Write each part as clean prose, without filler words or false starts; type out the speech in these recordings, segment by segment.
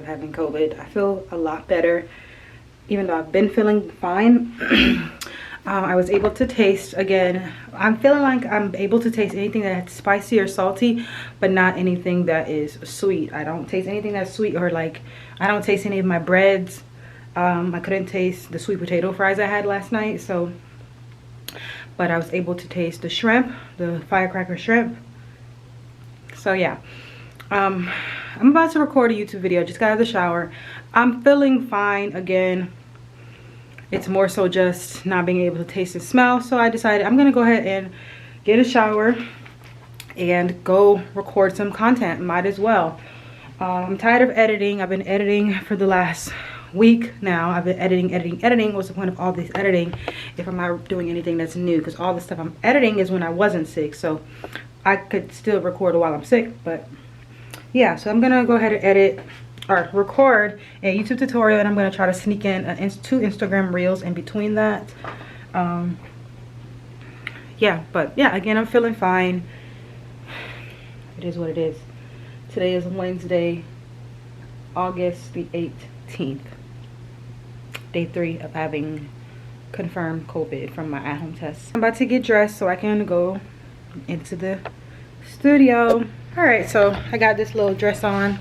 having COVID. I feel a lot better, even though I've been feeling fine. I was able to taste again. I'm feeling like I'm able to taste anything that's spicy or salty, but not anything that is sweet. I don't taste anything that's sweet, or like I don't taste any of my breads. I couldn't taste the sweet potato fries I had last night, so, but I was able to taste the shrimp, the firecracker shrimp. So yeah, I'm about to record a YouTube video. Just got out of the shower. I'm feeling fine again. It's more so just not being able to taste and smell, so I decided I'm gonna go ahead and get a shower and go record some content. Might as well. I'm tired of editing. I've been editing for the last week now. I've been editing. What's the point of all this editing if I'm not doing anything that's new? Because all the stuff I'm editing is when I wasn't sick, so I could still record while I'm sick. But yeah, so I'm gonna go ahead and edit or record a YouTube tutorial, and I'm going to try to sneak in 2 Instagram reels in between that. Yeah, but yeah, again, I'm feeling fine. It is what it is. Today is Wednesday, August the 18th, day 3 of having confirmed COVID from my at-home test. I'm about to get dressed so I can go into the studio. All right, so I got this little dress on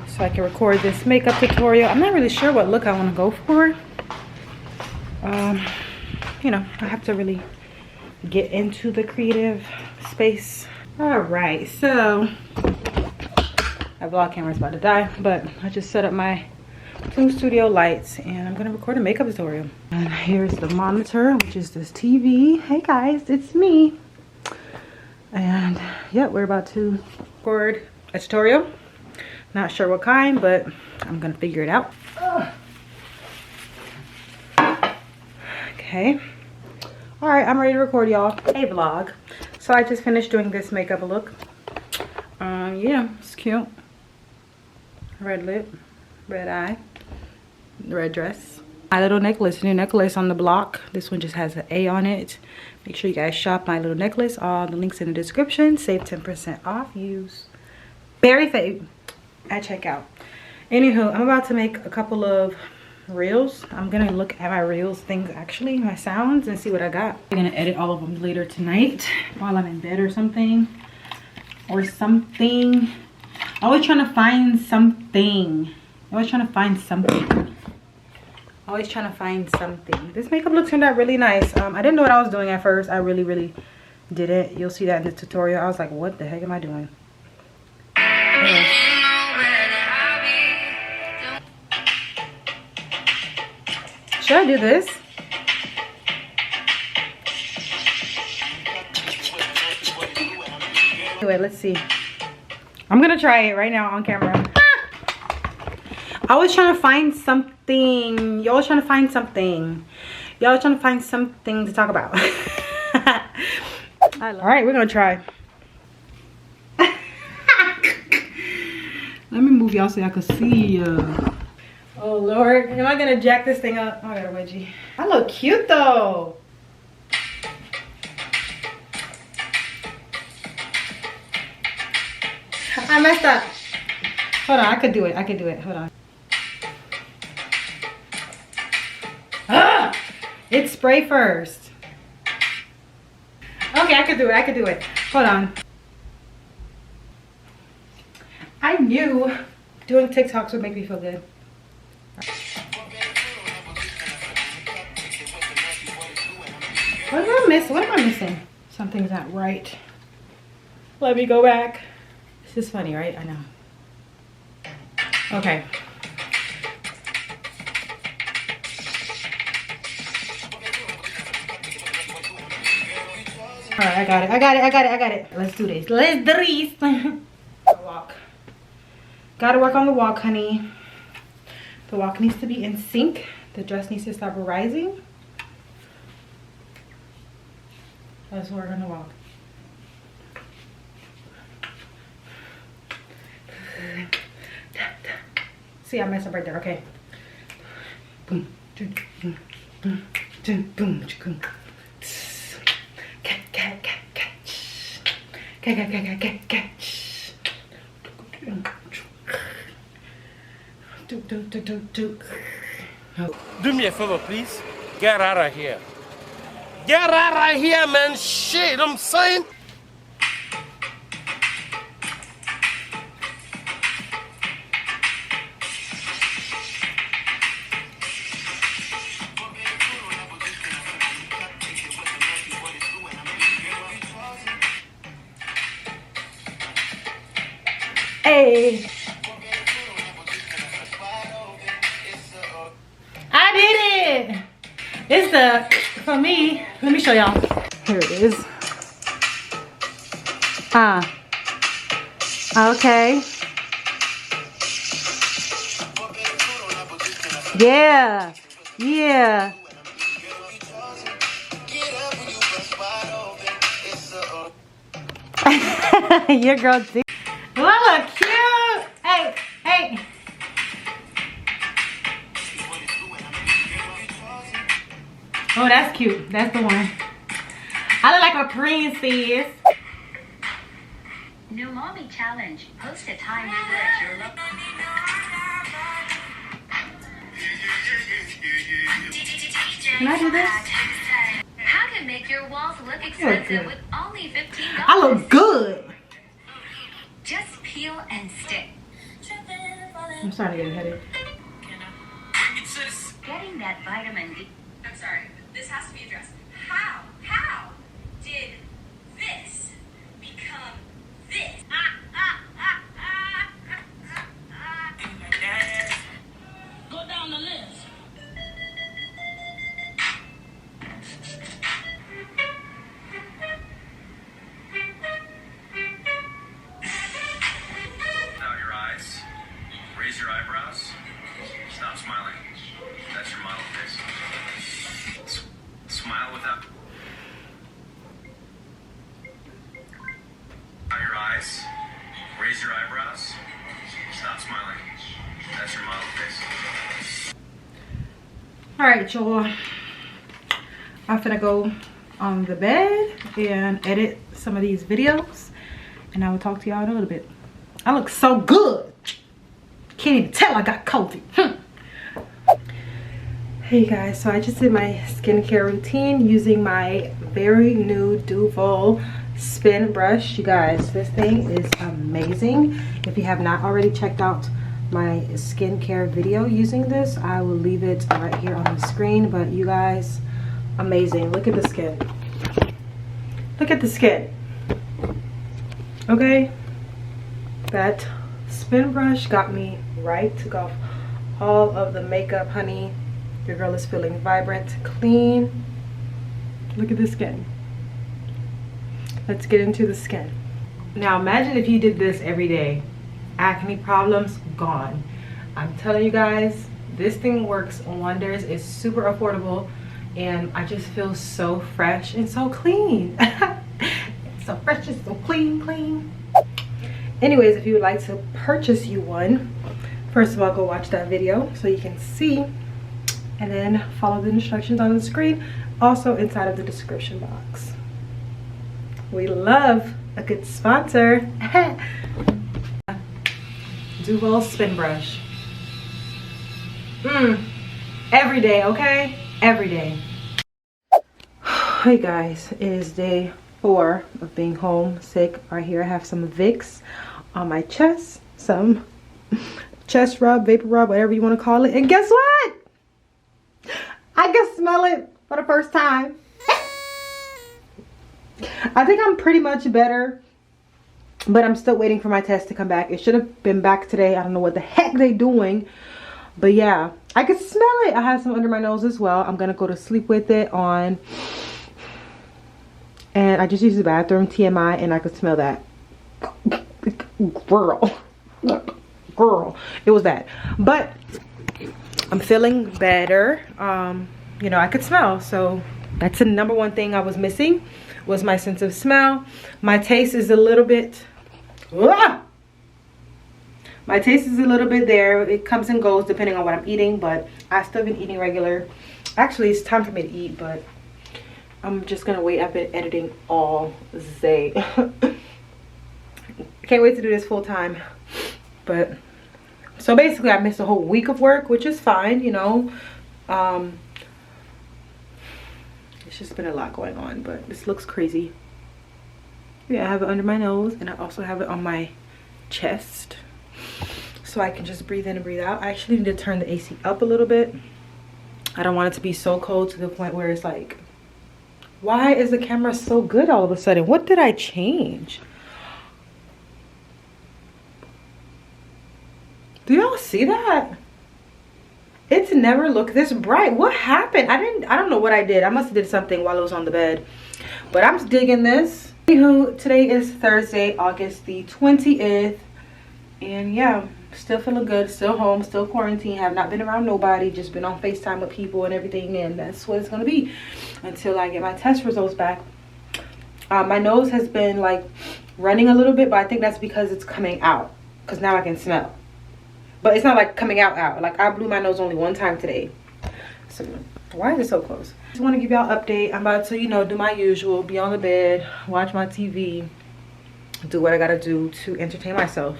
so I can record this makeup tutorial. I'm not really sure what look I want to go for. You know, I have to really get into the creative space. All right, so my vlog camera's about to die, but I just set up my 2 studio lights and I'm gonna record a makeup tutorial. And here's the monitor, which is this TV. Hey guys, it's me. And yeah, we're about to record a tutorial. Not sure what kind, but I'm gonna figure it out. Okay. All right, I'm ready to record, y'all. Hey vlog. So I just finished doing this makeup look. Yeah, it's cute. Red lip, red eye, red dress. My little necklace, new necklace on the block. This one just has an A on it. Make sure you guys shop my little necklace. All the links in the description. Save 10% off. Use BerryFae at checkout. Anywho, I'm about to make a couple of reels. I'm gonna look at my reels things, actually my sounds, and see what I got. I'm gonna edit all of them later tonight while I'm in bed or something. I'm always trying to find something. This makeup look turned out really nice. I didn't know what I was doing at first. I really didn't. You'll see that in the tutorial. I was like, what the heck am I doing? Anyways. Should I do this? Anyway, let's see. I'm gonna try it right now on camera. I was trying to find something. Y'all trying to find something. Y'all trying to find something to talk about. All right, we're gonna try. Let me move y'all so y'all can see. Oh Lord, am I gonna jack this thing up? Oh, I got a wedgie. I look cute though. I messed up. Hold on, I could do it. Hold on. Ah! It's spray first. Okay, I could do it. Hold on. I knew doing TikToks would make me feel good. What am I missing? Something's not right. Let me go back. This is funny, right? I know. Okay. All right, I got it. Let's do this. Walk. Gotta work on the walk, honey. The walk needs to be in sync. The dress needs to stop rising. Let's work on the walk. See, I messed up right there. Okay. Boom. Boom. Boom. Boom. Boom. Do me a favor, please. Get out of here. Get out of here, man. Shit, I'm saying. Hey. I did it. It's the, for me, let me show y'all. Here it is. Okay. Yeah. Yeah. Your girl did. Look cute. Hey, hey. Oh, that's cute. That's the one. I look like a princess. New mommy challenge. Post a time you were at your local. Can I do this? How to make your walls look expensive with only $15. I look good. Just peel and stick. I'm starting to get a headache. Getting that vitamin D. I'm sorry. This has to be addressed. How did this become this? Go down the list. Out your eyes. Raise your eyebrows. Stop smiling. That's your model face. Smile without. Out your eyes. Raise your eyebrows. Stop smiling. That's your model face. All right, y'all. I'm finna go on the bed and edit some of these videos, and I will talk to y'all in a little bit. I look so good. Can't even tell I got cozy. Hey guys, so I just did my skincare routine using my very new Duval spin brush. You guys, this thing is amazing. If you have not already checked out my skincare video using this, I will leave it right here on the screen. But you guys, amazing. Look at the skin. Look at the skin. Okay, that spin brush got me right, took off all of the makeup, honey. Your girl is feeling vibrant, clean. Look at the skin. Let's get into the skin. Now imagine if you did this every day. Acne problems gone. I'm telling you guys, this thing works wonders. It's super affordable, and I just feel so fresh and so clean. It's so fresh, it's so clean. Anyways, if you would like to purchase you one, first of all, go watch that video so you can see, and then follow the instructions on the screen, also inside of the description box. We love a good sponsor. Duval spin brush. Every day, okay? Every day. Hey guys, it is day 4 of being home sick. Right here I have some Vicks on my chest, some chest rub, vapor rub, whatever you want to call it. And guess what? I can smell it for the first time. I think I'm pretty much better, but I'm still waiting for my test to come back. It should have been back today. I don't know what the heck they doing, but yeah, I can smell it. I have some under my nose as well. I'm gonna go to sleep with it on, and I just used the bathroom, TMI, and I could smell that. Girl, it was that. But I'm feeling better. You know, I could smell, so that's the number one thing I was missing, was my sense of smell. My taste is a little bit, my taste is a little bit there. It comes and goes depending on what I'm eating, but I've still been eating regular. Actually, it's time for me to eat, but I'm just gonna wait. I've been editing all day. I can't wait to do this full time, but So basically I missed a whole week of work, which is fine, you know. It's just been a lot going on, but this looks crazy. Yeah, I have it under my nose, and I also have it on my chest, so I can just breathe in and breathe out. I actually need to turn the AC up a little bit. I don't want it to be so cold to the point where it's like, why is the camera so good all of a sudden? What did I change? Do y'all see that? It's never looked this bright. What happened? I don't know what I did. I must have did something while I was on the bed, but I'm digging this. Anywho, today is Thursday, August the 20th, and yeah, still feeling good, still home, still quarantined, have not been around nobody, just been on FaceTime with people and everything, and that's what it's gonna be until I get my test results back. My nose has been like running a little bit, but I think that's because it's coming out, because now I can smell. But it's not like coming out. Like I blew my nose only one time today. So why is it so close? Just want to give y'all an update. I'm about to, you know, do my usual, be on the bed, watch my TV, do what I gotta do to entertain myself.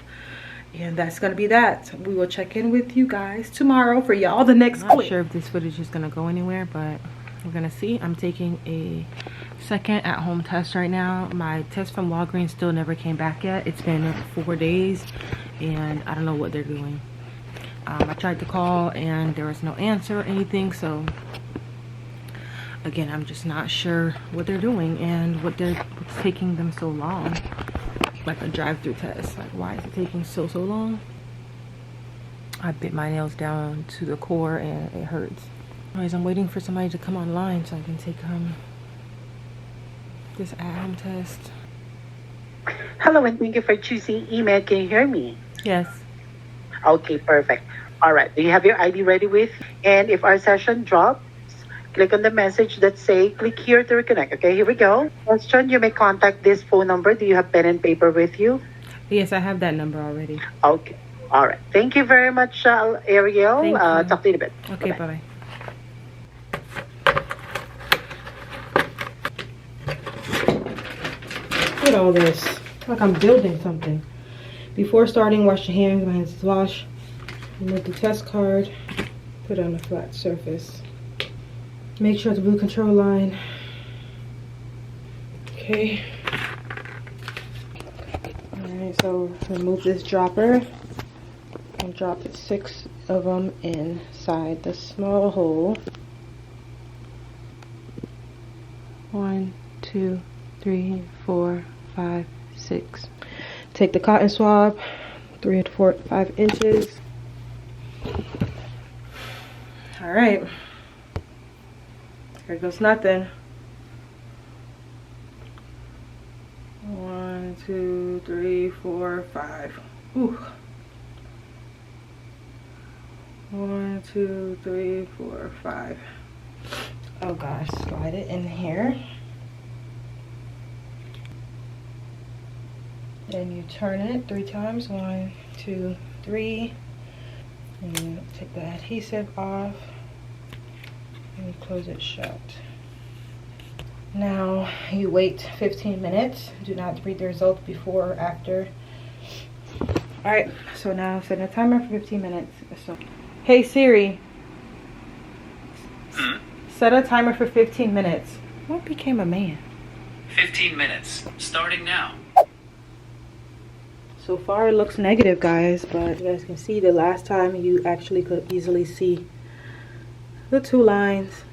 And that's gonna be that. We will check in with you guys tomorrow for y'all the next week. I'm not sure if this footage is gonna go anywhere, but we're gonna see. I'm taking a second at-home test right now. My test from Walgreens still never came back yet. It's been 4 days, and I don't know what they're doing. I tried to call, and there was no answer or anything. So again, I'm just not sure what they're doing and what's taking them so long. Like a drive-through test. Like, why is it taking so long? I bit my nails down to the core, and it hurts. Anyways, I'm waiting for somebody to come online so I can take this at-home test. Hello, and thank you for choosing email. Can you hear me? Yes. Okay, perfect. All right. Do you have your ID ready with? And if our session drops, click on the message that say, click here to reconnect. Okay, here we go. Question, you may contact this phone number. Do you have pen and paper with you? Yes, I have that number already. Okay. All right. Thank you very much, Ariel. Thank you. Talk to you in a bit. Okay, Bye-bye. bye-bye. Look at all this. It's like I'm building something. Before starting, wash your hands. My hands is washed. Remove the test card. Put it on a flat surface. Make sure it's a blue control line. Okay. Alright, so remove this dropper and drop 6 of them inside the small hole. 1, 2, 3, 4, 5, 6. Take the cotton swab, 3 to 4 to 5 inches. All right. Here goes nothing. 1, 2, 3, 4, 5. Ooh. 1, 2, 3, 4, 5. Oh gosh, slide it in here. Then you turn it 3 times. 1, 2, 3. And you take the adhesive off. And you close it shut. Now you wait 15 minutes. Do not read the results before or after. Alright, so now set a timer for 15 minutes. So, hey Siri. Set a timer for 15 minutes. What became a man? 15 minutes, starting now. So far it looks negative, guys, but you guys can see the last time you actually could easily see the 2 lines.